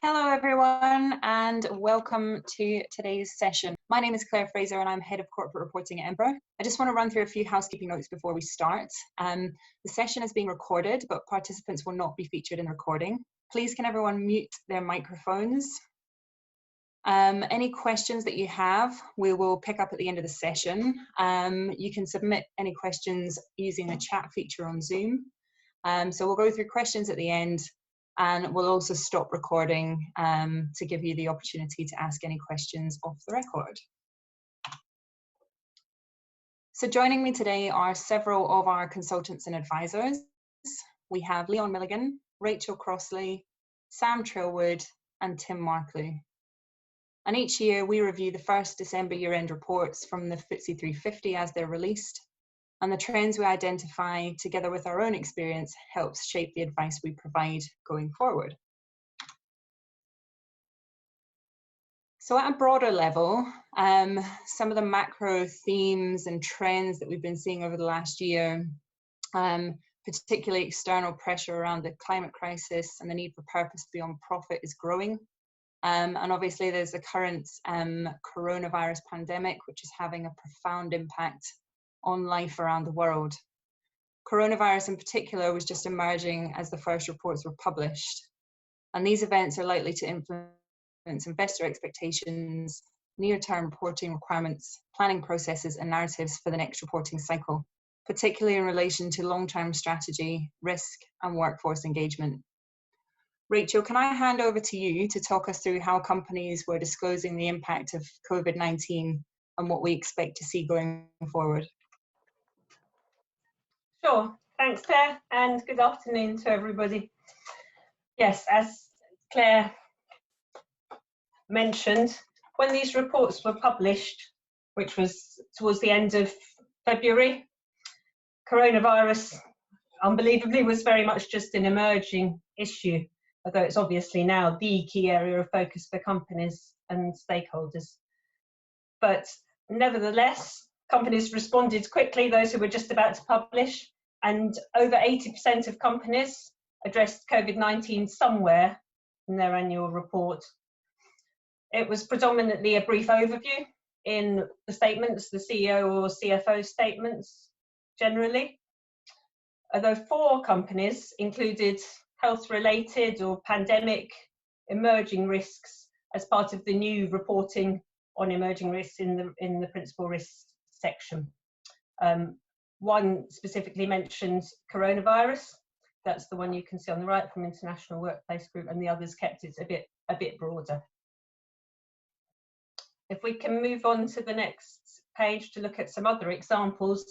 Hello everyone and welcome to today's session. My name is Fraser and I'm Head of Corporate Reporting at Edinburgh. I just want to run through a few housekeeping notes before we start. The session is being recorded, but participants will not be featured in the recording. Please can everyone mute their microphones. Any questions that you have, we will pick up at the end of the session. You can submit any questions using the chat feature on Zoom. So we'll go through questions at the end, and we'll also stop recording to give you the opportunity to ask any questions off the record. So joining me today are several of our consultants and advisors. We have Leon Milligan, Rachel Crossley, Sam Trillwood, and Tim Marklew. And each year we review the first December year-end reports from the FTSE 350 as they're released. And the trends we identify, together with our own experience, helps shape the advice we provide going forward. So at a broader level, some of the macro themes and trends that we've been seeing over the last year, particularly external pressure around the climate crisis and the need for purpose beyond profit is growing. And obviously there's the current coronavirus pandemic, which is having a profound impact on life around the world. Coronavirus in particular was just emerging as the first reports were published. And these events are likely to influence investor expectations, near-term reporting requirements, planning processes and narratives for the next reporting cycle, particularly in relation to long-term strategy, risk and workforce engagement. Rachel, can I hand over to you to talk us through how companies were disclosing the impact of COVID-19 and what we expect to see going forward? Sure, thanks Claire, and good afternoon to everybody. Yes, as Claire mentioned, when these reports were published, which was towards the end of February, coronavirus, unbelievably, was very much just an emerging issue, although it's obviously now the key area of focus for companies and stakeholders. But nevertheless, companies responded quickly, those who were just about to publish, and over 80% of companies addressed COVID-19 somewhere in their annual report. It was predominantly a brief overview in the statements, the CEO or CFO statements generally, although 4 companies included health-related or pandemic emerging risks as part of the new reporting on emerging risks in the principal risks section. One specifically mentions coronavirus. That's the one you can see on the right from International Workplace Group, and the others kept it a bit broader. If we can move on to the next page to look at some other examples.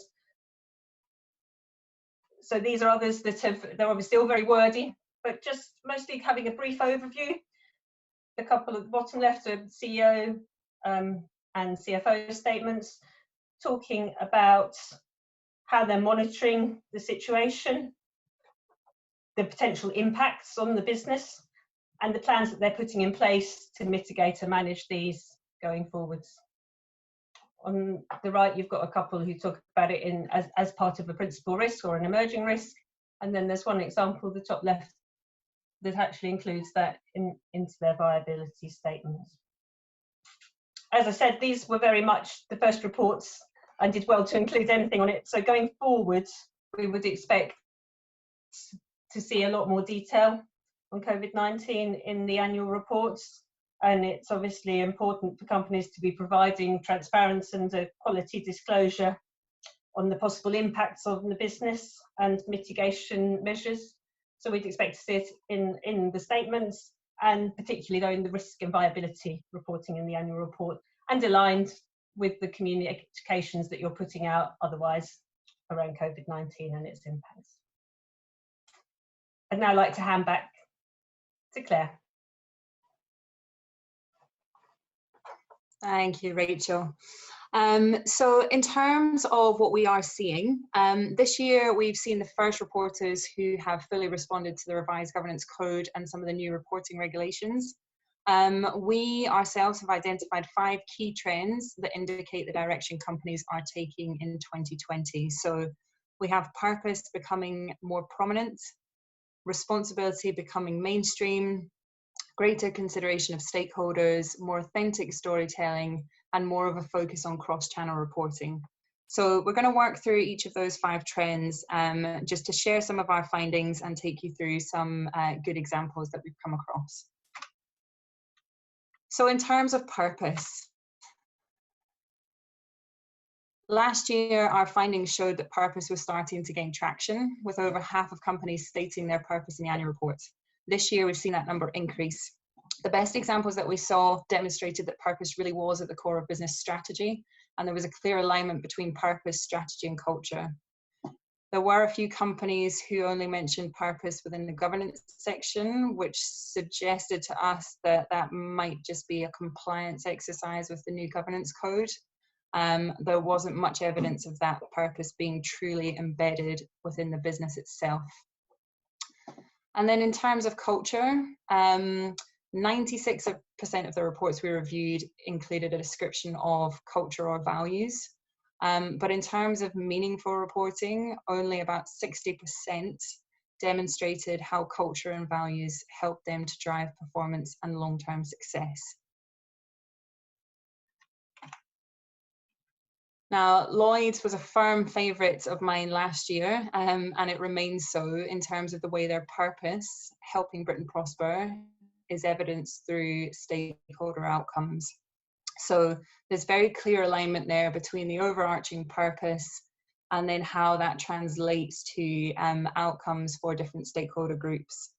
So these are others that they're obviously all very wordy, but just mostly having a brief overview. A couple at the bottom left are CEO and CFO statements, talking about how they're monitoring the situation, the potential impacts on the business, and the plans that they're putting in place to mitigate and manage these going forwards. On the right, you've got a couple who talk about it as part of a principal risk or an emerging risk, and then there's one example, the top left, that actually includes that into their viability statements. As I said, these were very much the first reports and did well to include anything on it. So going forward, we would expect to see a lot more detail on COVID-19 in the annual reports. And it's obviously important for companies to be providing transparency and a quality disclosure on the possible impacts on the business and mitigation measures. So we'd expect to see it in the statements, and particularly though in the risk and viability reporting in the annual report, and aligned with the communications that you're putting out otherwise around COVID-19 and its impacts. I'd now like to hand back to Claire. Thank you, Rachel. So in terms of what we are seeing, this year we've seen the first reporters who have fully responded to the revised governance code and some of the new reporting regulations. We ourselves have identified 5 key trends that indicate the direction companies are taking in 2020. So we have purpose becoming more prominent, responsibility becoming mainstream, greater consideration of stakeholders, more authentic storytelling, and more of a focus on cross-channel reporting. So we're going to work through each of those 5 trends just to share some of our findings and take you through some good examples that we've come across. So in terms of purpose, last year our findings showed that purpose was starting to gain traction, with over half of companies stating their purpose in the annual report. This year we've seen that number increase. The best examples that we saw demonstrated that purpose really was at the core of business strategy, and there was a clear alignment between purpose, strategy and culture. There were a few companies who only mentioned purpose within the governance section, which suggested to us that that might just be a compliance exercise with the new governance code. There wasn't much evidence of that purpose being truly embedded within the business itself. And then in terms of culture, 96% of the reports we reviewed included a description of culture or values. But in terms of meaningful reporting, only about 60% demonstrated how culture and values help them to drive performance and long-term success. Now, Lloyd's was a firm favourite of mine last year, and it remains so in terms of the way their purpose, helping Britain prosper, is evidenced through stakeholder outcomes. So there's very clear alignment there between the overarching purpose and then how that translates to outcomes for different stakeholder groups.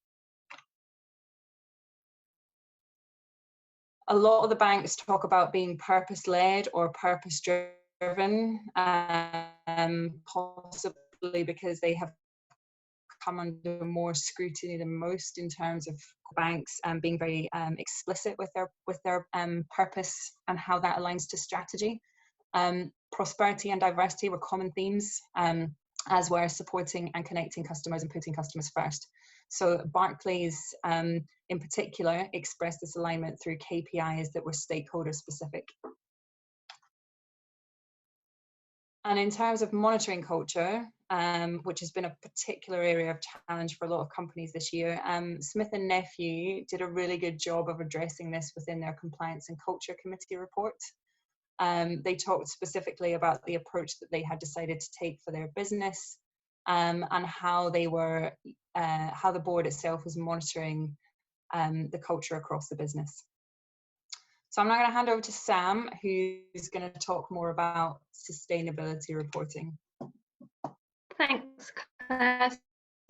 A lot of the banks talk about being purpose-led or purpose-driven, possibly because they have come under more scrutiny than most in terms of banks being very explicit with their purpose and how that aligns to strategy. Prosperity and diversity were common themes, as were supporting and connecting customers and putting customers first. So Barclays in particular expressed this alignment through KPIs that were stakeholder specific. And in terms of monitoring culture, which has been a particular area of challenge for a lot of companies this year, Smith & Nephew did a really good job of addressing this within their Compliance and Culture Committee report. They talked specifically about the approach that they had decided to take for their business and how they were, how the board itself was monitoring the culture across the business. So I'm now going to hand over to Sam, who's going to talk more about sustainability reporting. Thanks, Claire.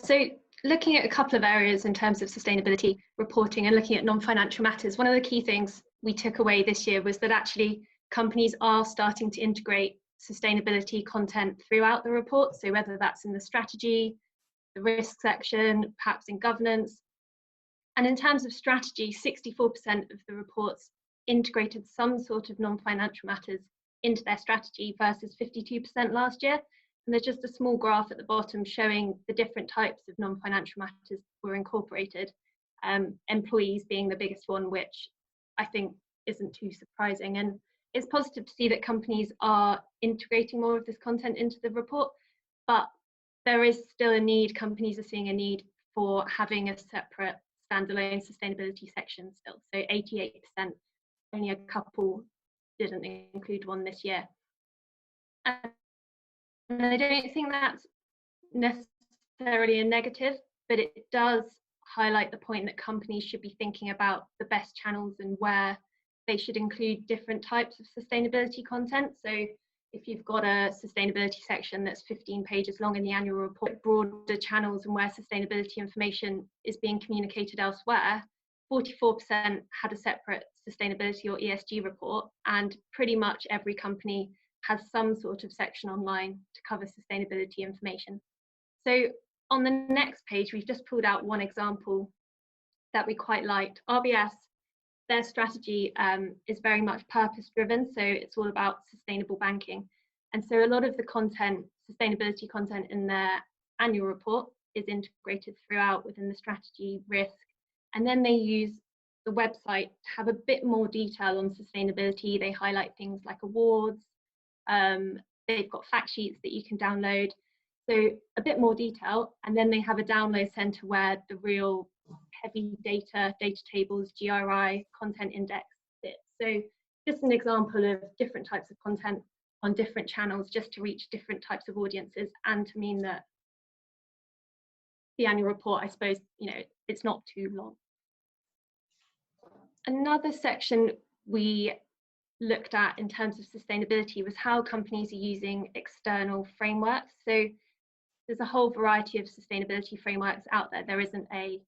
So looking at a couple of areas in terms of sustainability reporting and looking at non-financial matters, one of the key things we took away this year was that actually companies are starting to integrate sustainability content throughout the report. So whether that's in the strategy, the risk section, perhaps in governance. And in terms of strategy, 64% of the reports integrated some sort of non-financial matters into their strategy versus 52% last year. And there's just a small graph at the bottom showing the different types of non-financial matters were incorporated, employees being the biggest one, which I think isn't too surprising. And it's positive to see that companies are integrating more of this content into the report, but there is still a need, companies are seeing a need for having a separate standalone sustainability section still. So 88%, only a couple didn't include one this year. And I don't think that's necessarily a negative, but it does highlight the point that companies should be thinking about the best channels and where they should include different types of sustainability content. So if you've got a sustainability section that's 15 pages long in the annual report, broader channels and where sustainability information is being communicated elsewhere, 44% had a separate sustainability or ESG report, and pretty much every company has some sort of section online to cover sustainability information. So on the next page, we've just pulled out one example that we quite liked. RBS, their strategy is very much purpose driven, so it's all about sustainable banking. And so a lot of the content, sustainability content in their annual report is integrated throughout within the strategy, risk, and then they use the website to have a bit more detail on sustainability. They highlight things like awards, they've got fact sheets that you can download, so a bit more detail, and then they have a download center where the real heavy data tables, GRI, content index sit. So just an example of different types of content on different channels just to reach different types of audiences, and to mean that the annual report, I suppose, it's not too long. Another section we looked at in terms of sustainability was how companies are using external frameworks. So there's a whole variety of sustainability frameworks out there. There isn't a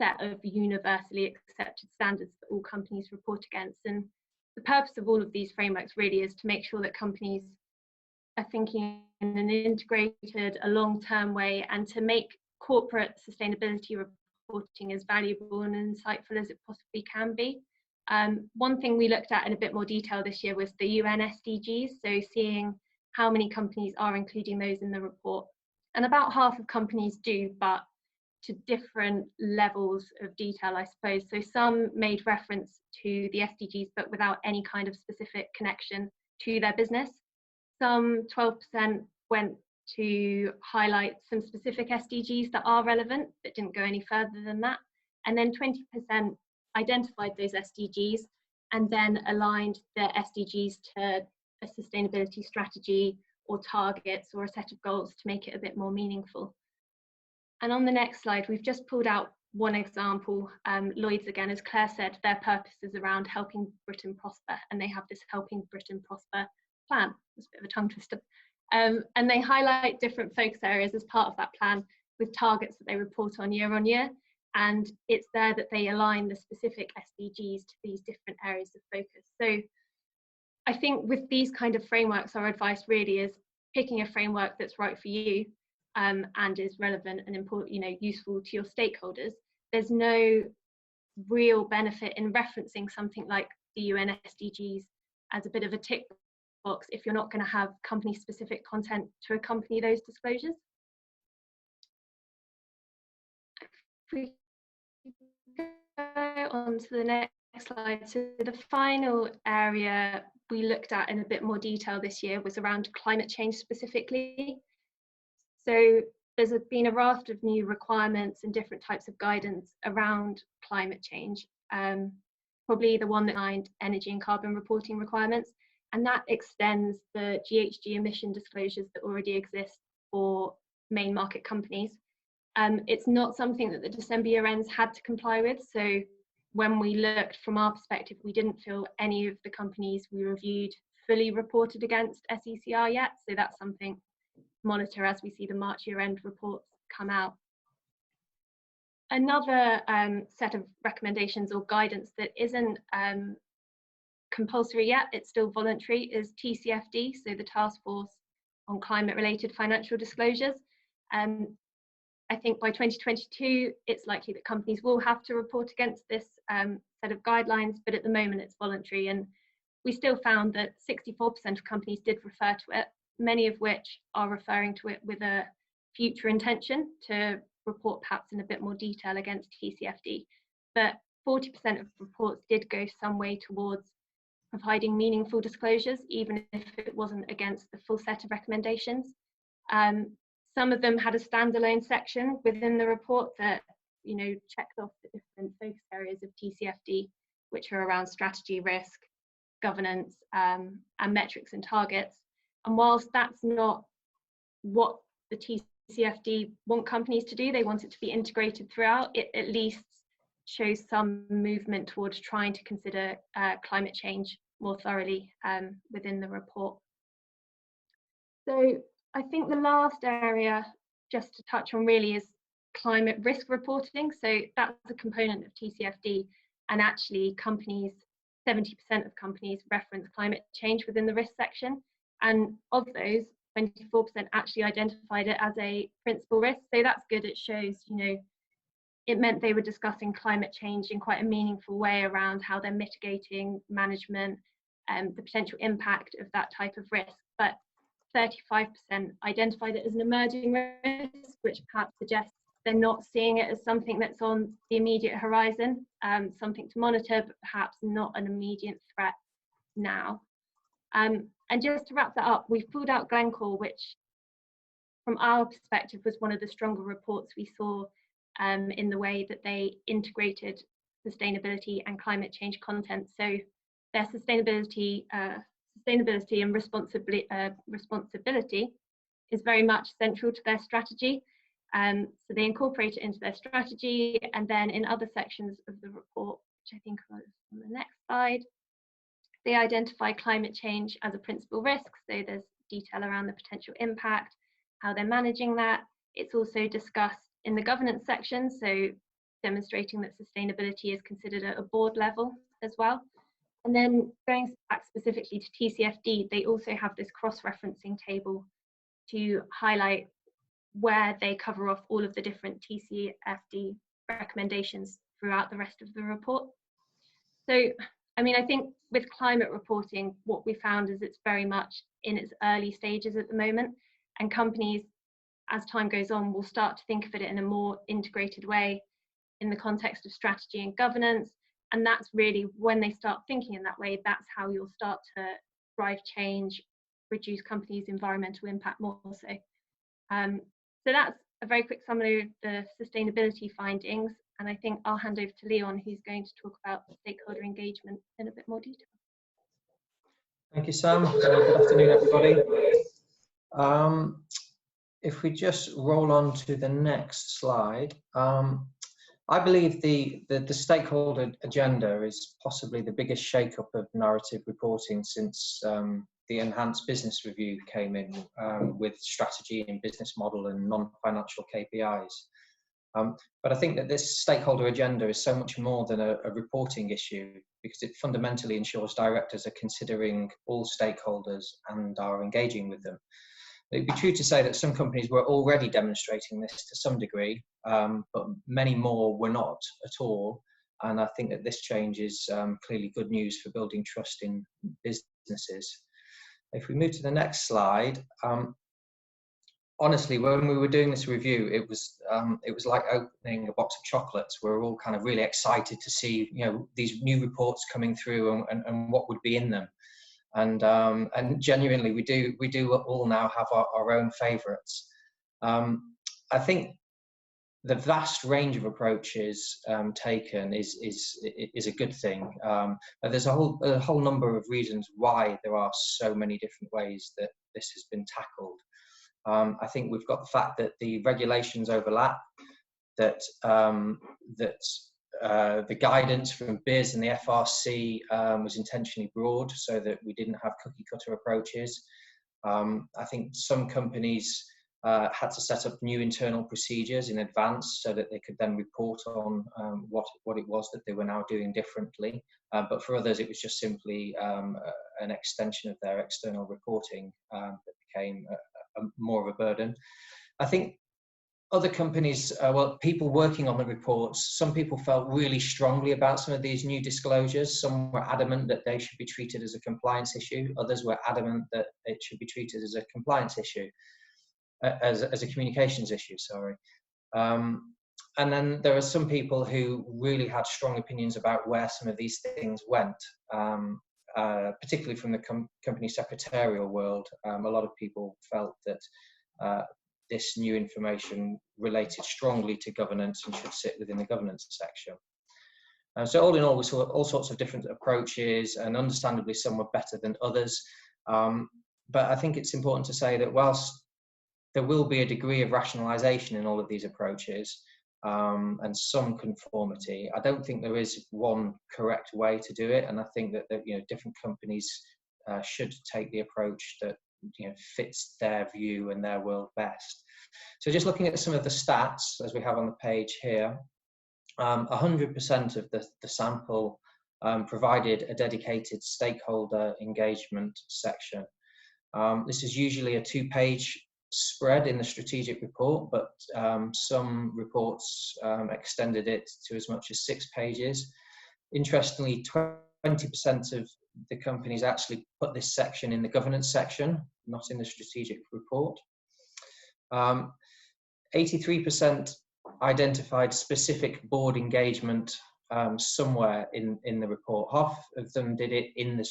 set of universally accepted standards that all companies report against. And the purpose of all of these frameworks really is to make sure that companies are thinking in an integrated, a long-term way, and to make corporate sustainability reporting as valuable and insightful as it possibly can be. One thing we looked at in a bit more detail this year was the UN SDGs, so seeing how many companies are including those in the report. And about half of companies do, but to different levels of detail, I suppose. So some made reference to the SDGs, but without any kind of specific connection to their business. Some 12% went to highlight some specific SDGs that are relevant, but didn't go any further than that. And then 20% identified those SDGs and then aligned their SDGs to a sustainability strategy or targets or a set of goals to make it a bit more meaningful. And on the next slide, we've just pulled out one example. Lloyd's, again, as Claire said, their purpose is around helping Britain prosper, and they have this Helping Britain Prosper plan. It's a bit of a tongue twister. And they highlight different focus areas as part of that plan with targets that they report on year. And it's there that they align the specific SDGs to these different areas of focus. So I think with these kind of frameworks, our advice really is picking a framework that's right for you and is relevant and important, useful to your stakeholders. There's no real benefit in referencing something like the UN SDGs as a bit of a tick box if you're not going to have company-specific content to accompany those disclosures. If we go on to the next slide, so the final area we looked at in a bit more detail this year was around climate change specifically. So there's been a raft of new requirements and different types of guidance around climate change. Probably the one that behind energy and carbon reporting requirements, and that extends the GHG emission disclosures that already exist for main market companies. It's not something that the December year ends had to comply with. So when we looked from our perspective, we didn't feel any of the companies we reviewed fully reported against SECR yet. So that's something to monitor as we see the March year end reports come out. Another set of recommendations or guidance that isn't compulsory yet, it's still voluntary, is TCFD, so the Task Force on Climate Related Financial Disclosures. I think by 2022, it's likely that companies will have to report against this set of guidelines, but at the moment it's voluntary. And we still found that 64% of companies did refer to it, many of which are referring to it with a future intention to report perhaps in a bit more detail against TCFD. But 40% of reports did go some way towards providing meaningful disclosures, even if it wasn't against the full set of recommendations. Some of them had a standalone section within the report that, checked off the different focus areas of TCFD, which are around strategy, risk, governance, and metrics and targets. And whilst that's not what the TCFD want companies to do, they want it to be integrated throughout, it at least shows some movement towards trying to consider climate change more thoroughly within the report. So I think the last area just to touch on really is climate risk reporting. So that's a component of TCFD, and actually companies, 70% of companies reference climate change within the risk section, and of those 24% actually identified it as a principal risk. So that's good. It shows, it meant they were discussing climate change in quite a meaningful way around how they're mitigating management and the potential impact of that type of risk. But 35% identified it as an emerging risk, which perhaps suggests they're not seeing it as something that's on the immediate horizon, something to monitor, but perhaps not an immediate threat now. And just to wrap that up, we've pulled out Glencore, which from our perspective was one of the stronger reports we saw in the way that they integrated sustainability and climate change content. So their sustainability and responsibility is very much central to their strategy. So they incorporate it into their strategy, and then in other sections of the report, which I think was on the next slide, they identify climate change as a principal risk. So there's detail around the potential impact, how they're managing that. It's also discussed in the governance section, so demonstrating that sustainability is considered at a board level as well. And then going back specifically to TCFD, they also have this cross-referencing table to highlight where they cover off all of the different TCFD recommendations throughout the rest of the report. So, I mean, I think with climate reporting, what we found is it's very much in its early stages at the moment, and companies, as time goes on, will start to think of it in a more integrated way in the context of strategy and governance. And that's really when they start thinking in that way, that's how you'll start to drive change, reduce companies' environmental impact more so. So that's a very quick summary of the sustainability findings. And I think I'll hand over to Leon, who's going to talk about stakeholder engagement in a bit more detail. Thank you, Sam. Good afternoon, everybody. If we just roll on to the next slide, I believe the stakeholder agenda is possibly the biggest shake-up of narrative reporting since the enhanced business review came in with strategy and business model and non-financial KPIs. But I think that this stakeholder agenda is so much more than a reporting issue, because it fundamentally ensures directors are considering all stakeholders and are engaging with them. It'd be true to say that some companies were already demonstrating this to some degree, but many more were not at all. And I think that this change is clearly good news for building trust in businesses. If we move to the next slide, honestly, when we were doing this review, it was like opening a box of chocolates. We were all kind of really excited to see, you know, these new reports coming through and what would be in them. And genuinely, we do all now have our own favourites. I think the vast range of approaches taken is a good thing. There's a whole number of reasons why there are so many different ways that this has been tackled. I think we've got the fact that the regulations overlap, that the guidance from BIS and the FRC was intentionally broad so that we didn't have cookie cutter approaches. I think some companies had to set up new internal procedures in advance so that they could then report on what it was that they were now doing differently. But for others, it was just simply an extension of their external reporting that became more of a burden. I think other companies, well, people working on the reports, some people felt really strongly about some of these new disclosures. Some were adamant that they should be treated as a compliance issue. Others were adamant that it should be treated as a compliance issue, as a communications issue, sorry. And then there are some people who really had strong opinions about where some of these things went, particularly from the company secretarial world. A lot of people felt that this new information related strongly to governance and should sit within the governance section. So all in all, we saw all sorts of different approaches, and understandably some were better than others. But I think it's important to say that whilst there will be a degree of rationalisation in all of these approaches and some conformity, I don't think there is one correct way to do it. And I think that you know, different companies should take the approach that fits their view and their world best. So just looking at some of the stats as we have on the page here, 100% of the sample provided a dedicated stakeholder engagement section. This is usually a 2-page spread in the strategic report, but some reports extended it to as much as 6 pages. Interestingly, 20% of the companies actually put this section in the governance section, not in the strategic report. 83% identified specific board engagement somewhere in the report. Half of them did it in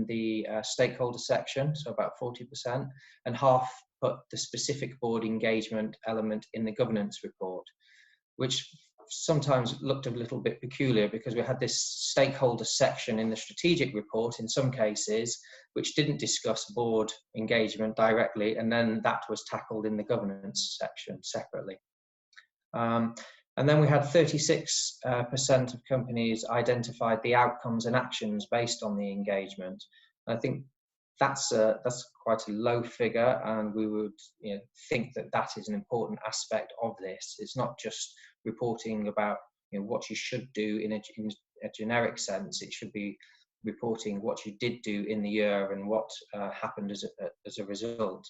the stakeholder section, so about 40%, and half put the specific board engagement element in the governance report. which sometimes looked a little bit peculiar because we had this stakeholder section in the strategic report in some cases which didn't discuss board engagement directly, and then that was tackled in the governance section separately. And then we had 36% of companies identified the outcomes and actions based on the engagement. I think that's quite a low figure, and we would think that that is an important aspect of this. It's not just reporting about what you should do in a generic sense. It should be reporting what you did do in the year and what happened as a result.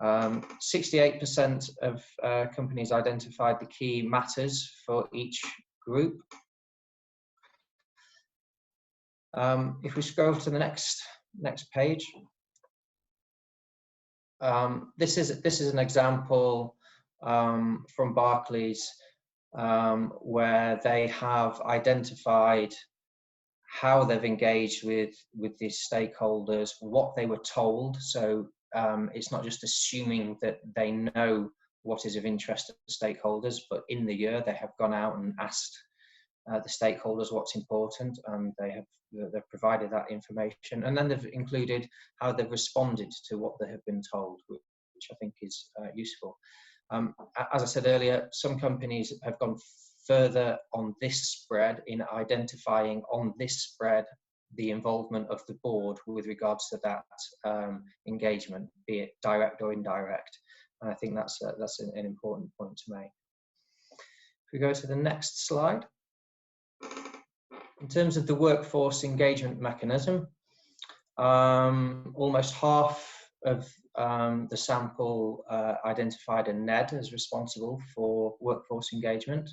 68% of companies identified the key matters for each group. If we scroll to the next page, this is an example from Barclays where they have identified how they've engaged with these stakeholders, what they were told. So it's not just assuming that they know what is of interest to stakeholders, but in the year they have gone out and asked the stakeholders what's important, and they've provided that information, and then they've included how they've responded to what they have been told, which I think is useful. As I said earlier, some companies have gone further on this spread in identifying on this spread the involvement of the board with regards to that engagement, be it direct or indirect. And I think that's an important point to make. If we go to the next slide. In terms of the workforce engagement mechanism, almost half of the sample identified a NED as responsible for workforce engagement.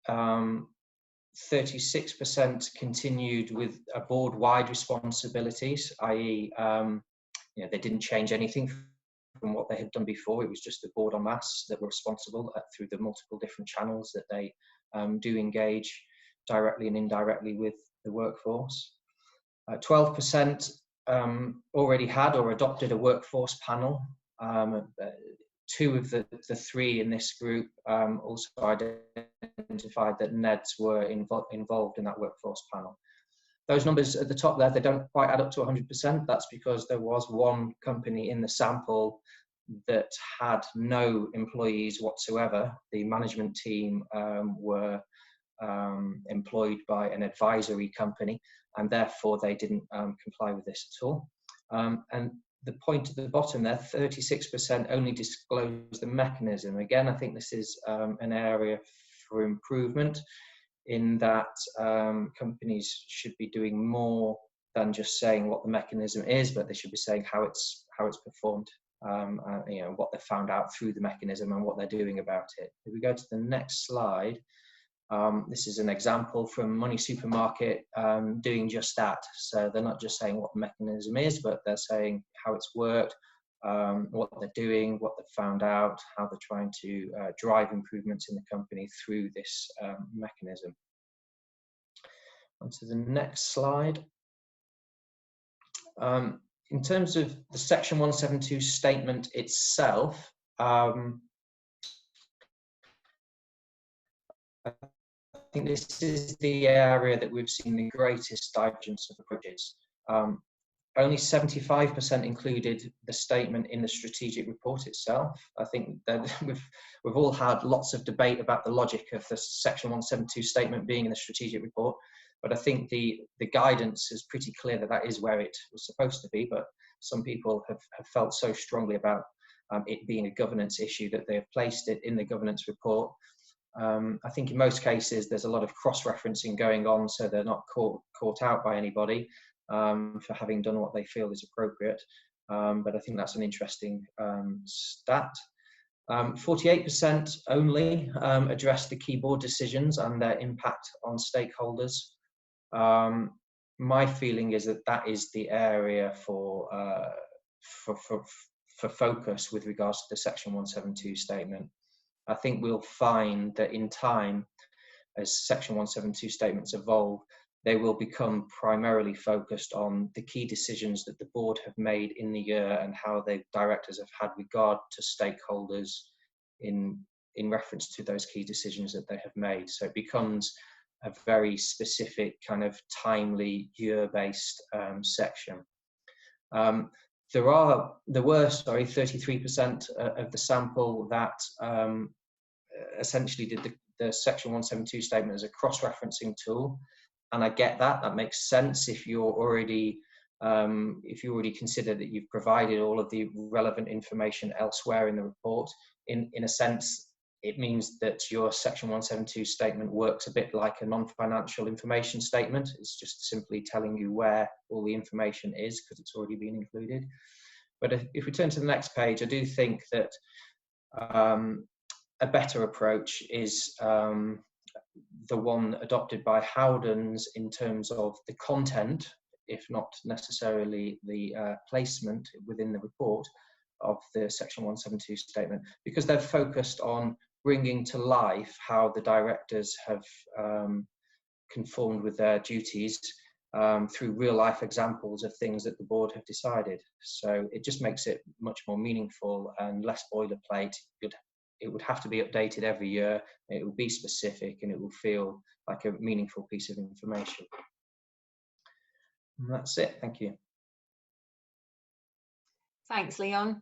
36% continued with a board-wide responsibilities, i.e., they didn't change anything from what they had done before. It was just the board en masse that were responsible through the multiple different channels that they do engage directly and indirectly with the workforce. 12% already had or adopted a workforce panel. Two of the three in this group also identified that NEDs were involved in that workforce panel. Those numbers at the top there, they don't quite add up to 100%. That's because there was one company in the sample that had no employees whatsoever. The management team were employed by an advisory company, and therefore they didn't comply with this at all. And the point at the bottom there, 36% only disclose the mechanism. Again, I think this is an area for improvement, in that companies should be doing more than just saying what the mechanism is, but they should be saying how it's performed, what they found out through the mechanism and what they're doing about it. If we go to the next slide, this is an example from Money Supermarket doing just that. So they're not just saying what the mechanism is, but they're saying how it's worked, what they're doing, what they've found out, how they're trying to drive improvements in the company through this mechanism. On to the next slide. In terms of the Section 172 statement itself, I think this is the area that we've seen the greatest divergence of approaches. Only 75% included the statement in the strategic report itself. I think that we've all had lots of debate about the logic of the Section 172 statement being in the strategic report, but I think the guidance is pretty clear that that is where it was supposed to be, but some people have felt so strongly about it being a governance issue that they have placed it in the governance report. I think in most cases there's a lot of cross-referencing going on, so they're not caught out by anybody for having done what they feel is appropriate. But I think that's an interesting stat. 48% only addressed the key board decisions and their impact on stakeholders. My feeling is that that is the area for focus with regards to the Section 172 statement. I think we'll find that in time, as Section 172 statements evolve, they will become primarily focused on the key decisions that the board have made in the year and how the directors have had regard to stakeholders in in reference to those key decisions that they have made. So it becomes a very specific kind of timely year-based section. There were 33% of the sample that essentially did the Section 172 statement as a cross-referencing tool, and I get that. That makes sense if you already consider that you've provided all of the relevant information elsewhere in the report. In a sense, it means that your Section 172 statement works a bit like a non-financial information statement. It's just simply telling you where all the information is because it's already been included. But if we turn to the next page, I do think that a better approach is the one adopted by Howdens in terms of the content, if not necessarily the placement within the report of the Section 172 statement, because they're focused on bringing to life how the directors have conformed with their duties through real life examples of things that the board have decided. So it just makes it much more meaningful and less boilerplate. It would have to be updated every year. It will be specific and it will feel like a meaningful piece of information. And that's it. Thank you. Thanks, Leon.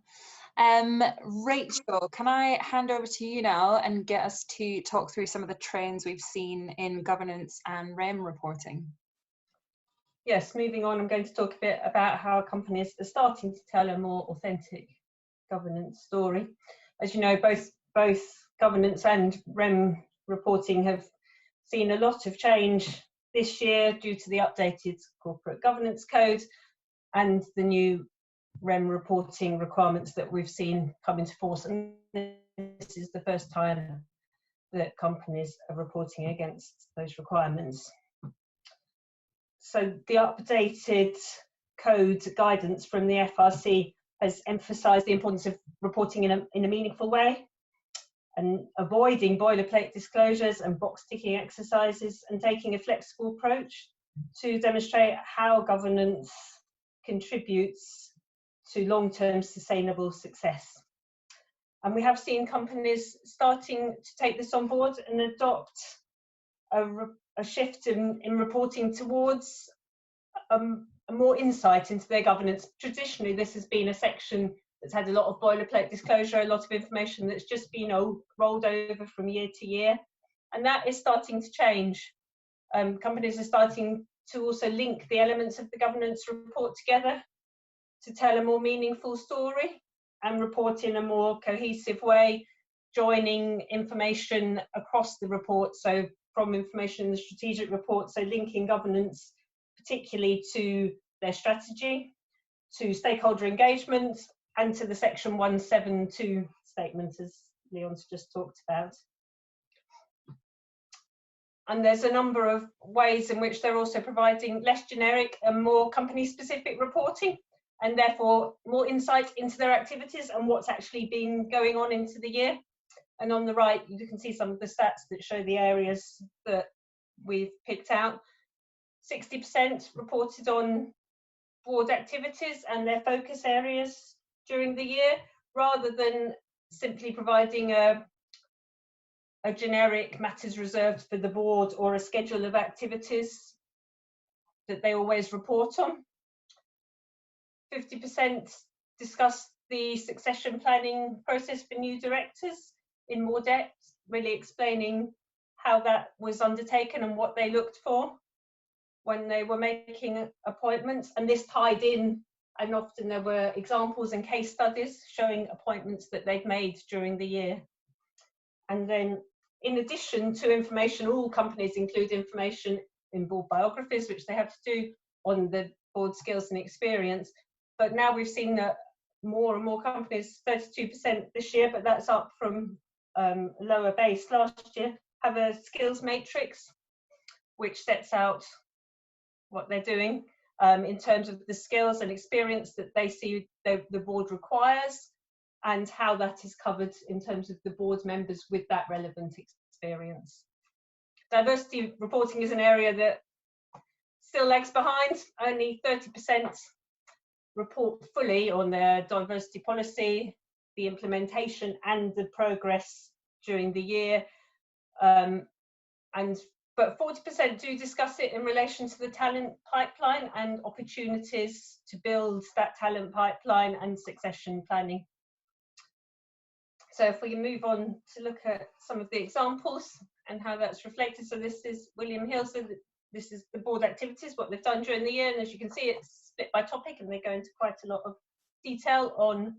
Rachel, can I hand over to you now and get us to talk through some of the trends we've seen in governance and REM reporting? Yes, moving on, I'm going to talk a bit about how companies are starting to tell a more authentic governance story. As you know, both governance and REM reporting have seen a lot of change this year due to the updated corporate governance code and the new REM reporting requirements that we've seen come into force. And this is the first time that companies are reporting against those requirements. So the updated code guidance from the FRC has emphasised the importance of reporting in a meaningful way and avoiding boilerplate disclosures and box ticking exercises, and taking a flexible approach to demonstrate how governance contributes to long-term sustainable success. And we have seen companies starting to take this on board and adopt a shift in reporting towards more insight into their governance. Traditionally, this has been a section that's had a lot of boilerplate disclosure, a lot of information that's just been rolled over from year to year, and that is starting to change. Companies are starting to also link the elements of the governance report together to tell a more meaningful story and report in a more cohesive way, joining information across the report, so from information in the strategic report, so linking governance particularly to their strategy, to stakeholder engagement, and to the Section 172 statement, as Leon's just talked about. And there's a number of ways in which they're also providing less generic and more company-specific reporting, and therefore more insight into their activities and what's actually been going on into the year. And on the right, you can see some of the stats that show the areas that we've picked out. 60% reported on board activities and their focus areas during the year, rather than simply providing a generic matters reserved for the board or a schedule of activities that they always report on. 50% discussed the succession planning process for new directors in more depth, really explaining how that was undertaken and what they looked for when they were making appointments. And this tied in, and often there were examples and case studies showing appointments that they'd made during the year. And then in addition to information, all companies include information in board biographies, which they have to do on the board skills and experience. But now we've seen that more and more companies, 32% this year, but that's up from a lower base last year, have a skills matrix, which sets out what they're doing in terms of the skills and experience that they see the board requires, and how that is covered in terms of the board members with that relevant experience. Diversity reporting is an area that still lags behind. Only 30% report fully on their diversity policy, the implementation and the progress during the year. But 40% do discuss it in relation to the talent pipeline and opportunities to build that talent pipeline and succession planning. So if we move on to look at some of the examples and how that's reflected. So this is William Hill. So this is the board activities, what they've done during the year. And as you can see, it's split by topic, and they go into quite a lot of detail on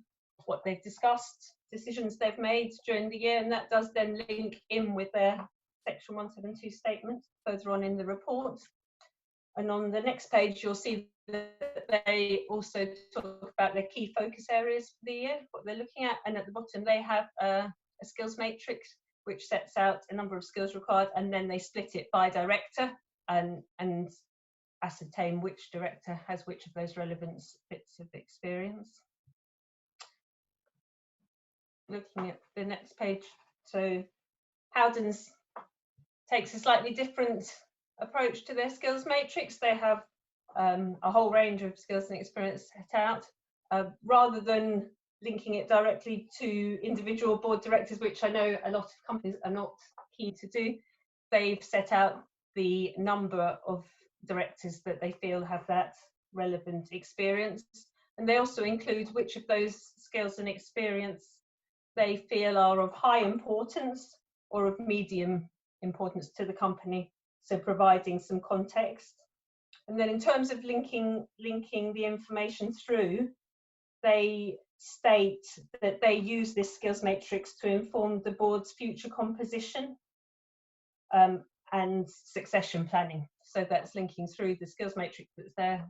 what they've discussed, decisions they've made during the year. And that does then link in with their Section 172 statement further on in the report. And on the next page, you'll see that they also talk about their key focus areas for the year, what they're looking at. And at the bottom, they have a skills matrix, which sets out a number of skills required, and then they split it by director and ascertain which director has which of those relevant bits of experience. Looking at the next page, so Howden's takes a slightly different approach to their skills matrix. They have a whole range of skills and experience set out. Rather than linking it directly to individual board directors, which I know a lot of companies are not keen to do, they've set out the number of directors that they feel have that relevant experience. And they also include which of those skills and experience they feel are of high importance or of medium importance to the company, so providing some context. And then in terms of linking the information through, they state that they use this skills matrix to inform the board's future composition and succession planning. So that's linking through the skills matrix that's there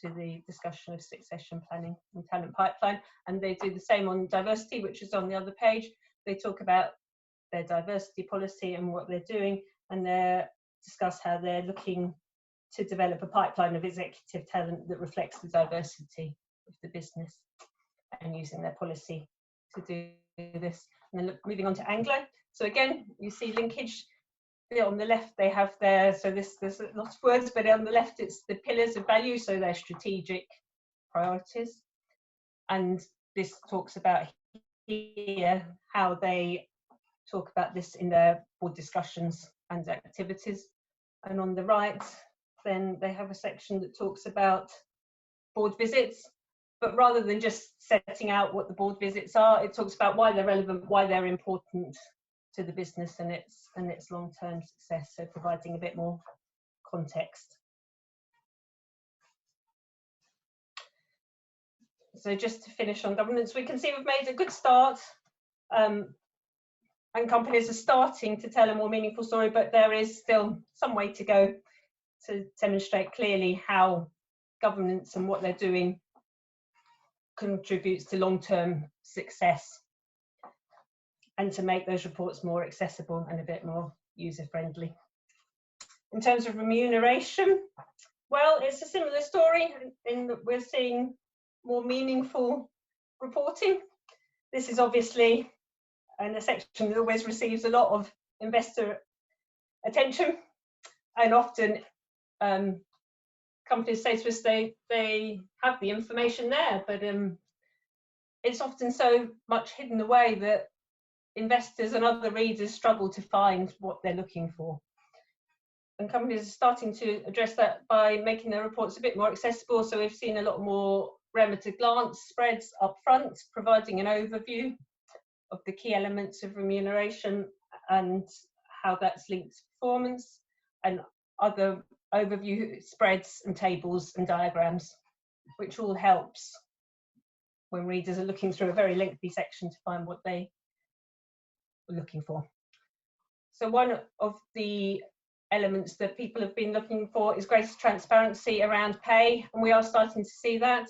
to the discussion of succession planning and talent pipeline. And they do the same on diversity, which is on the other page. They talk about their diversity policy and what they're doing, and they discuss how they're looking to develop a pipeline of executive talent that reflects the diversity of the business, and using their policy to do this. And then moving on to Anglo. So again, you see linkage. On the left, they have their, so there's lots of words, but on the left, it's the pillars of value, so their strategic priorities. And this talks about here how they talk about this in their board discussions and activities. And on the right, then they have a section that talks about board visits, but rather than just setting out what the board visits are, it talks about why they're relevant, why they're important to the business and its long-term success, so providing a bit more context. So just to finish on governance, we can see we've made a good start, and companies are starting to tell a more meaningful story, but there is still some way to go to demonstrate clearly how governance and what they're doing contributes to long-term success, and to make those reports more accessible and a bit more user-friendly. In terms of remuneration, well, it's a similar story in that we're seeing more meaningful reporting. This is obviously a section that always receives a lot of investor attention, and often companies say to us they have the information there, but it's often so much hidden away that investors and other readers struggle to find what they're looking for. And companies are starting to address that by making their reports a bit more accessible. So we've seen a lot more REM at a glance spreads up front, providing an overview of the key elements of remuneration and how that's linked to performance, and other overview spreads and tables and diagrams, which all helps when readers are looking through a very lengthy section to find what they were looking for. So one of the elements that people have been looking for is greater transparency around pay, and we are starting to see that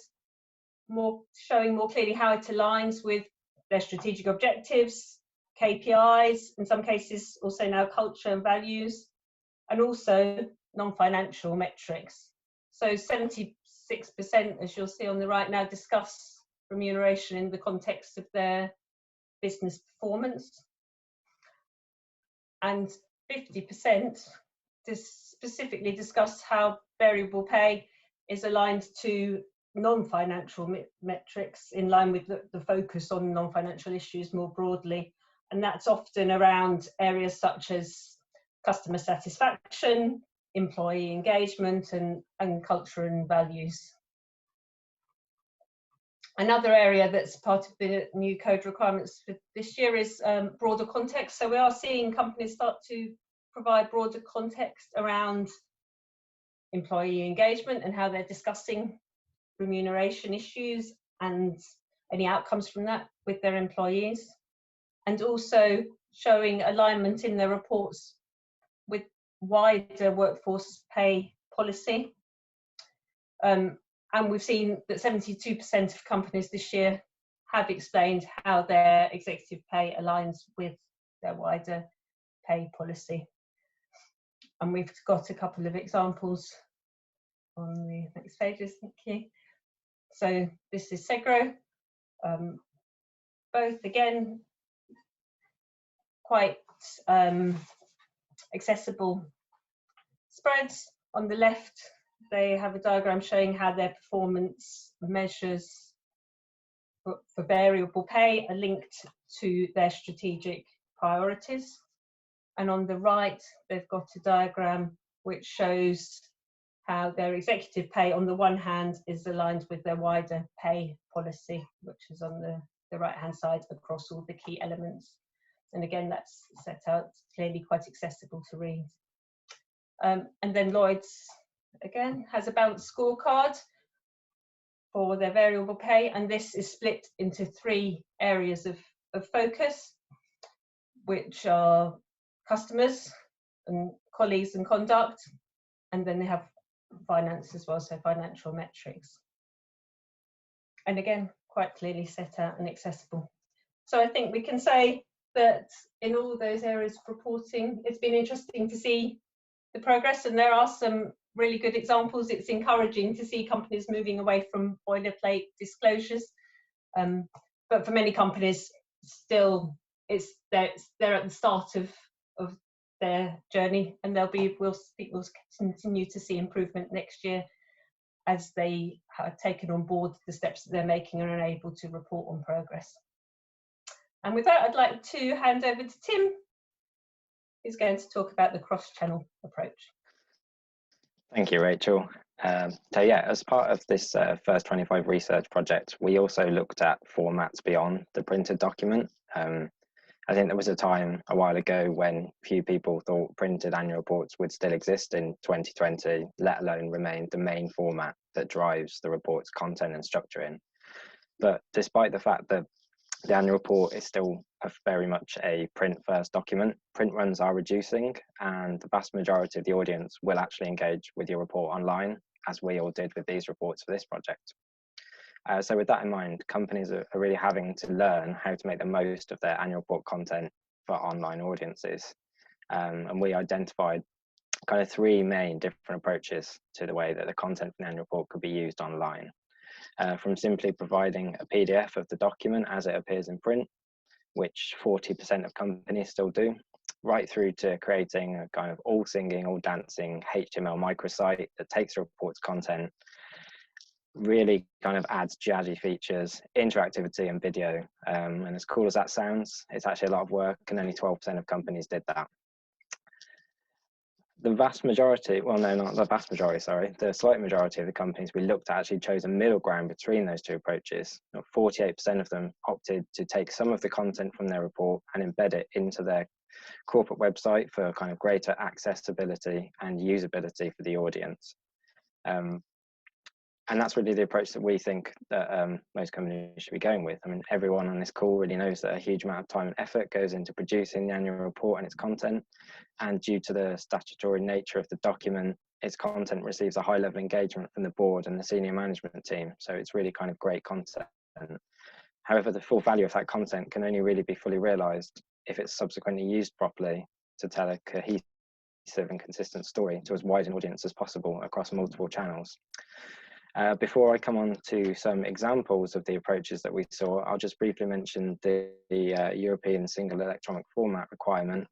showing more clearly how it aligns with their strategic objectives, KPIs, in some cases also now culture and values, and also non-financial metrics. So 76%, as you'll see on the right now, discuss remuneration in the context of their business performance, and 50% specifically discuss how variable pay is aligned to non-financial metrics, in line with the focus on non-financial issues more broadly, and that's often around areas such as customer satisfaction, employee engagement, and culture and values. Another area that's part of the new code requirements for this year is broader context. So we are seeing companies start to provide broader context around employee engagement and how they're discussing remuneration issues and any outcomes from that with their employees, and also showing alignment in their reports with wider workforce pay policy. And we've seen that 72% of companies this year have explained how their executive pay aligns with their wider pay policy. And we've got a couple of examples on the next pages, thank you. So this is Segro, both again quite accessible spreads. On the left, they have a diagram showing how their performance measures for variable pay are linked to their strategic priorities. And on the right, they've got a diagram which shows how their executive pay, on the one hand, is aligned with their wider pay policy, which is on the right-hand side across all the key elements. And again, that's set out clearly, quite accessible to read. And then Lloyd's, again, has a balanced scorecard for their variable pay, and this is split into 3 areas of focus, which are customers and colleagues and conduct, and then they have finance as well, so financial metrics. And again, quite clearly set out and accessible. So I think we can say that in all those areas of reporting, it's been interesting to see the progress, and there are some really good examples. It's encouraging to see companies moving away from boilerplate disclosures, but for many companies, still they're at the start of their journey, and we'll continue to see improvement next year as they have taken on board the steps that they're making and are able to report on progress. And with that, I'd like to hand over to Tim, who's going to talk about the cross-channel approach. Thank you, Rachel. So yeah, as part of this First 25 research project, we also looked at formats beyond the printed document. I think there was a time a while ago when few people thought printed annual reports would still exist in 2020, let alone remain the main format that drives the report's content and structure in. But despite the fact that the annual report is still very much a print-first document, print runs are reducing, and the vast majority of the audience will actually engage with your report online, as we all did with these reports for this project. So with that in mind, companies are really having to learn how to make the most of their annual report content for online audiences. And we identified kind of 3 main different approaches to the way that the content from the annual report could be used online. From simply providing a PDF of the document as it appears in print, which 40% of companies still do, right through to creating a kind of all singing, all dancing HTML microsite that takes the report's content, really kind of adds jazzy features, interactivity and video. And as cool as that sounds, it's actually a lot of work, and only 12% of companies did that. The vast majority, well, no, not the vast majority, sorry, the slight majority of the companies we looked at actually chose a middle ground between those 2 approaches. 48% of them opted to take some of the content from their report and embed it into their corporate website for kind of greater accessibility and usability for the audience. And that's really the approach that we think that most companies should be going with. I mean, everyone on this call really knows that a huge amount of time and effort goes into producing the annual report and its content. And due to the statutory nature of the document, its content receives a high level of engagement from the board and the senior management team. So it's really kind of great content. However, the full value of that content can only really be fully realized if it's subsequently used properly to tell a cohesive and consistent story to as wide an audience as possible across multiple channels. Before I come on to some examples of the approaches that we saw, I'll just briefly mention the European Single Electronic Format requirement,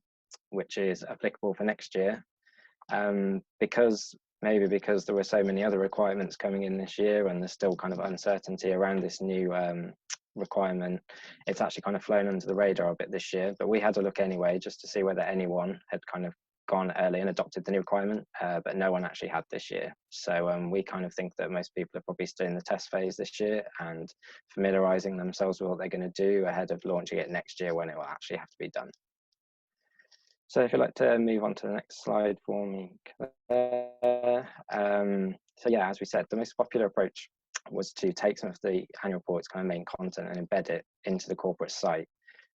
which is applicable for next year. Because there were so many other requirements coming in this year, and there's still kind of uncertainty around this new requirement, it's actually kind of flown under the radar a bit this year, but we had a look anyway just to see whether anyone had kind of gone early and adopted the new requirement, but no one actually had this year. So we kind of think that most people are probably still in the test phase this year and familiarising themselves with what they're going to do ahead of launching it next year when it will actually have to be done. So if you'd like to move on to the next slide for me, Claire. So yeah, as we said, the most popular approach was to take some of the annual report's kind of main content and embed it into the corporate site.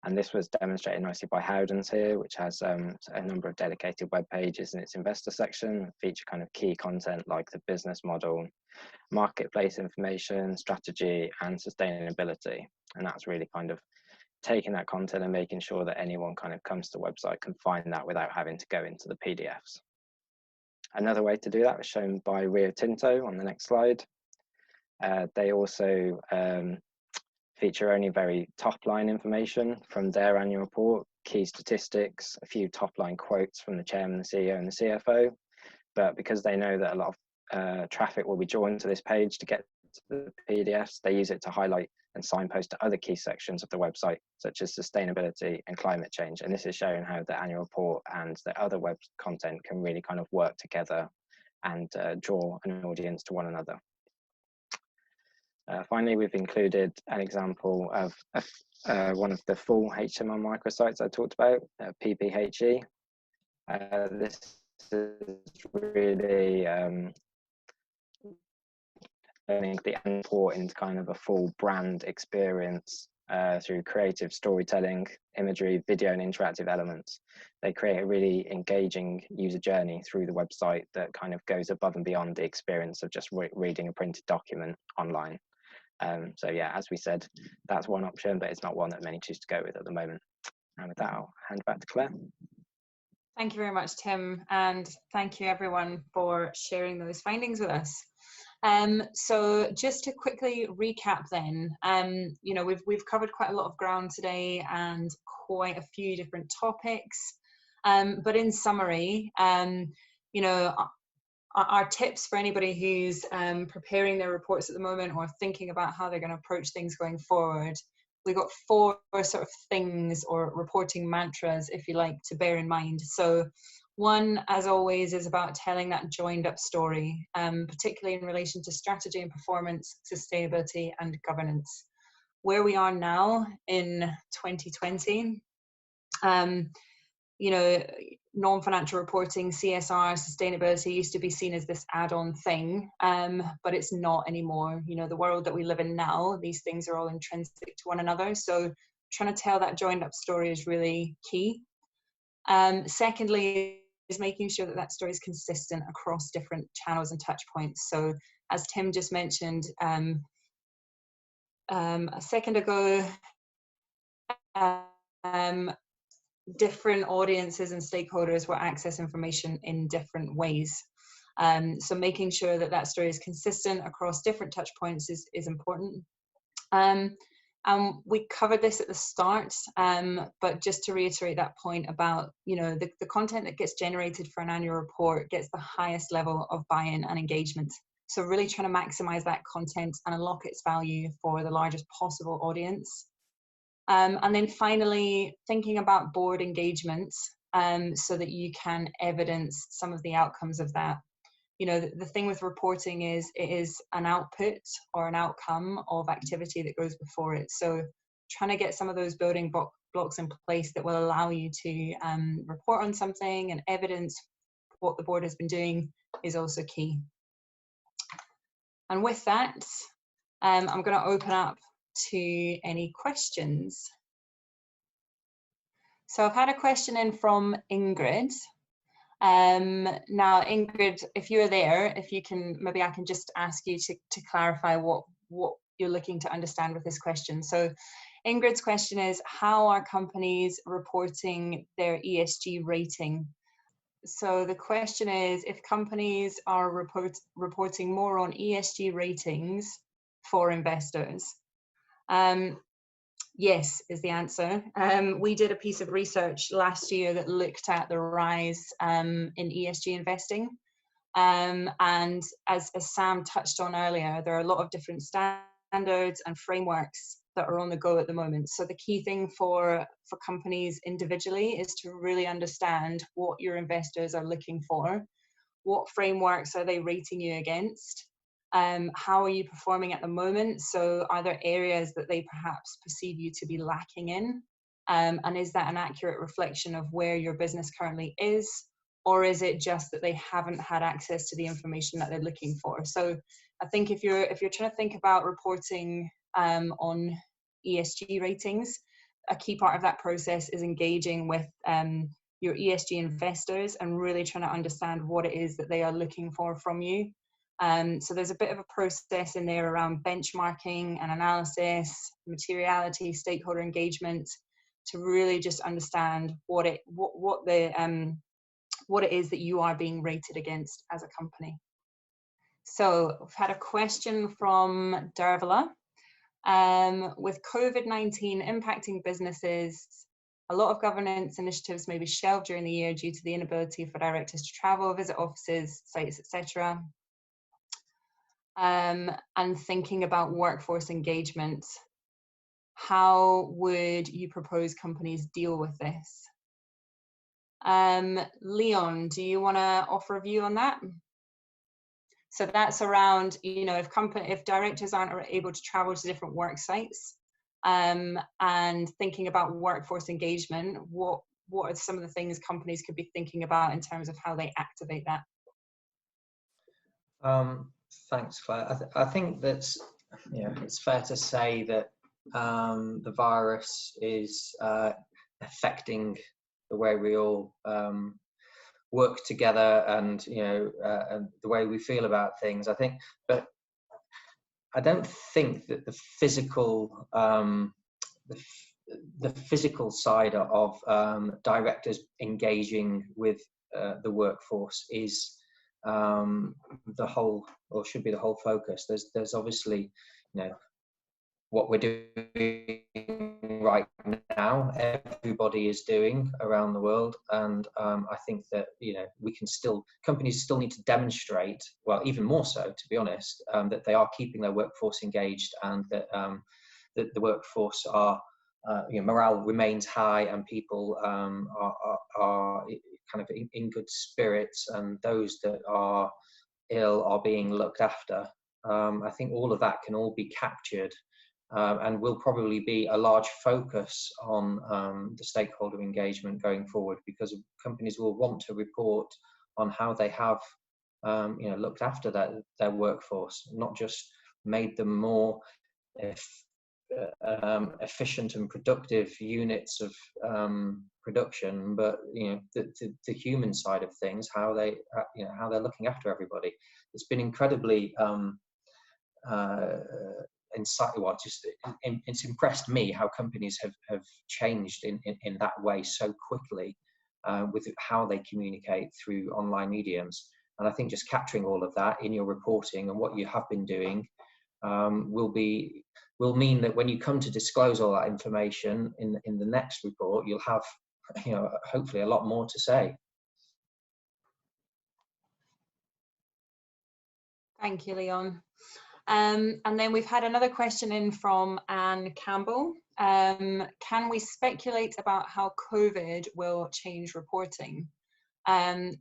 And this was demonstrated nicely by Howden's here, which has a number of dedicated web pages in its investor section, feature kind of key content like the business model, marketplace information, strategy, and sustainability. And that's really kind of taking that content and making sure that anyone kind of comes to the website can find that without having to go into the PDFs. Another way to do that was shown by Rio Tinto on the next slide. They also feature only very top-line information from their annual report, key statistics, a few top-line quotes from the chairman, the CEO, and the CFO. But because they know that a lot of traffic will be drawn to this page to get to the PDFs, they use it to highlight and signpost to other key sections of the website, such as sustainability and climate change. And this is showing how the annual report and the other web content can really kind of work together and draw an audience to one another. Finally, we've included an example of one of the full HTML microsites I talked about, PPHE. This is really turning the import into kind of a full brand experience through creative storytelling, imagery, video, and interactive elements. They create a really engaging user journey through the website that kind of goes above and beyond the experience of just reading a printed document online. So yeah, as we said, that's one option, but it's not one that many choose to go with at the moment. And with that, I'll hand back to Claire. Thank you very much, Tim, and thank you everyone for sharing those findings with us. So just to quickly recap then, you know, we've covered quite a lot of ground today and quite a few different topics, but in summary, you know, our tips for anybody who's preparing their reports at the moment or thinking about how they're going to approach things going forward, we've got 4 sort of things or reporting mantras, if you like, to bear in mind. So one, as always, is about telling that joined up story, particularly in relation to strategy and performance, sustainability and governance. Where we are now in 2020, you know, non-financial reporting, CSR, sustainability used to be seen as this add-on thing, but it's not anymore. You know, the world that we live in now, these things are all intrinsic to one another. So trying to tell that joined up story is really key. Secondly, is making sure that that story is consistent across different channels and touch points. So as Tim just mentioned a second ago, different audiences and stakeholders will access information in different ways. So making sure that that story is consistent across different touch points is important. We covered this at the start, but just to reiterate that point about, you know, the content that gets generated for an annual report gets the highest level of buy-in and engagement. So really trying to maximize that content and unlock its value for the largest possible audience. And then finally, thinking about board engagement so that you can evidence some of the outcomes of that. You know, the thing with reporting is it is an output or an outcome of activity that goes before it. So trying to get some of those building blocks in place that will allow you to report on something and evidence what the board has been doing is also key. And with that, I'm going to open up to any questions. So I've had a question in from Ingrid. Now, Ingrid, if you're there, if you can, maybe I can just ask you to clarify what you're looking to understand with this question. So Ingrid's question is, how are companies reporting their ESG rating? So the question is, if companies are reporting more on ESG ratings for investors. Yes, is the answer. We did a piece of research last year that looked at the rise in ESG investing. And as Sam touched on earlier, there are a lot of different standards and frameworks that are on the go at the moment. So the key thing for companies individually is to really understand what your investors are looking for, what frameworks are they rating you against, how are you performing at the moment, so are there areas that they perhaps perceive you to be lacking in, and is that an accurate reflection of where your business currently is, or is it just that they haven't had access to the information that they're looking for? So I think if you're trying to think about reporting on ESG ratings, a key part of that process is engaging with your ESG investors and really trying to understand what it is that they are looking for from you. So there's a bit of a process in there around benchmarking and analysis, materiality, stakeholder engagement, to really just understand what it is that you are being rated against as a company. So we've had a question from Dervila. With COVID-19 impacting businesses, a lot of governance initiatives may be shelved during the year due to the inability for directors to travel, visit offices, sites, etc. And thinking about workforce engagement, how would you propose companies deal with this? Leon, do you want to offer a view on that? So that's around, you know, if directors aren't able to travel to different work sites, and thinking about workforce engagement, what are some of the things companies could be thinking about in terms of how they activate that? Thanks, Claire. I think that's, it's fair to say that the virus is affecting the way we all work together, and and the way we feel about things. I think, but I don't think that the physical the physical side of directors engaging with the workforce is the whole, or should be the whole focus. There's obviously, what we're doing right now, everybody is doing around the world, and I think that companies still need to demonstrate, well, even more so, to be honest, that they are keeping their workforce engaged, and that that the workforce are morale remains high, and people are kind of in good spirits, and those that are ill are being looked after. I think all of that can all be captured. And will probably be a large focus on the stakeholder engagement going forward, because companies will want to report on how they have looked after their workforce, not just made them more efficient and productive units of production, but the human side of things, how they're looking after everybody. It's been incredibly it's impressed me how companies have changed in that way so quickly, with how they communicate through online mediums. And I think just capturing all of that in your reporting and what you have been doing will mean that when you come to disclose all that information in the next report, you'll have hopefully a lot more to say. Thank you, Leon. And then we've had another question in from Anne Campbell. Can we speculate about how COVID will change reporting?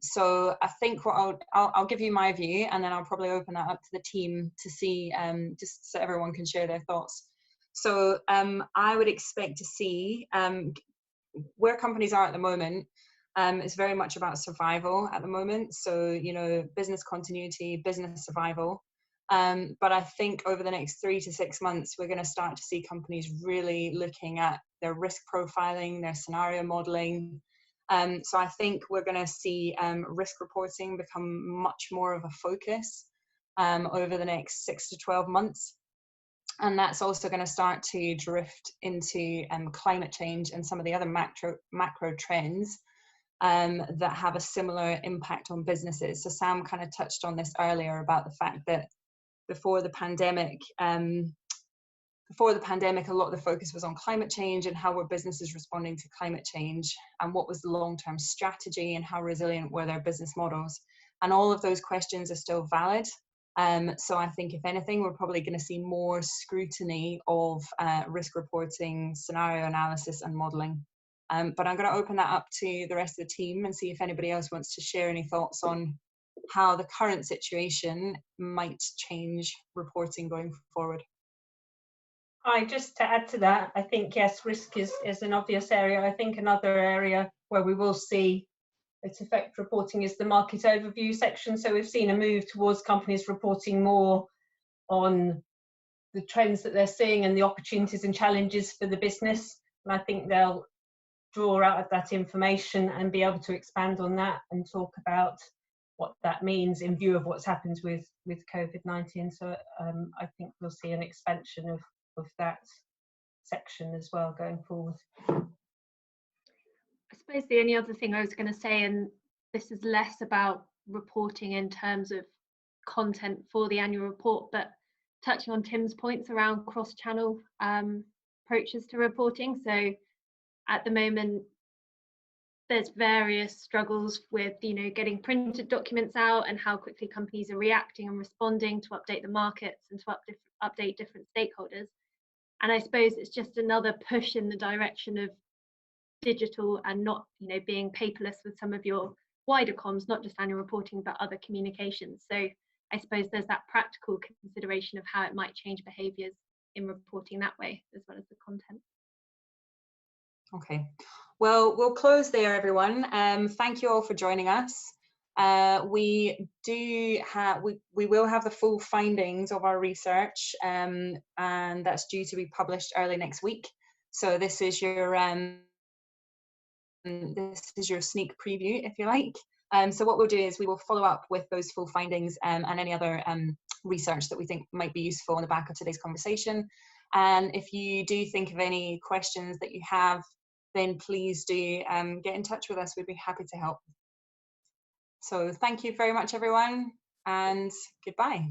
So I think what I'll give you my view, and then I'll probably open that up to the team to see, just so everyone can share their thoughts. So I would expect to see where companies are at the moment. It's very much about survival at the moment. So, business continuity, business survival. But I think over the next 3 to 6 months, we're going to start to see companies really looking at their risk profiling, their scenario modeling. So I think we're going to see risk reporting become much more of a focus over the next 6 to 12 months. And that's also going to start to drift into climate change and some of the other macro trends that have a similar impact on businesses. So Sam kind of touched on this earlier about the fact that before the pandemic, a lot of the focus was on climate change and how were businesses responding to climate change, and what was the long-term strategy and how resilient were their business models. And all of those questions are still valid. So I think if anything, we're probably going to see more scrutiny of risk reporting, scenario analysis and modelling. But I'm going to open that up to the rest of the team and see if anybody else wants to share any thoughts on how the current situation might change reporting going forward. Just to add to that, I think, yes, risk is an obvious area. I think another area where we will see it affect reporting is the market overview section. So we've seen a move towards companies reporting more on the trends that they're seeing and the opportunities and challenges for the business. And I think they'll draw out of that information and be able to expand on that and talk about what that means in view of what's happened with COVID-19. So I think we'll see an expansion of that section as well going forward. I suppose the only other thing I was going to say, and this is less about reporting in terms of content for the annual report, but touching on Tim's points around cross-channel approaches to reporting. So at the moment, there's various struggles with, getting printed documents out and how quickly companies are reacting and responding to update the markets and to update different stakeholders. And I suppose it's just another push in the direction of digital and not, being paperless with some of your wider comms, not just annual reporting, but other communications. So I suppose there's that practical consideration of how it might change behaviours in reporting that way, as well as the content. Okay, well, we'll close there, everyone. Thank you all for joining us. We will have the full findings of our research, and that's due to be published early next week. So this is your sneak preview, if you like. So what we'll do is we will follow up with those full findings and any other research that we think might be useful on the back of today's conversation. And if you do think of any questions that you have, then please do get in touch with us. We'd be happy to help. So thank you very much, everyone, and goodbye.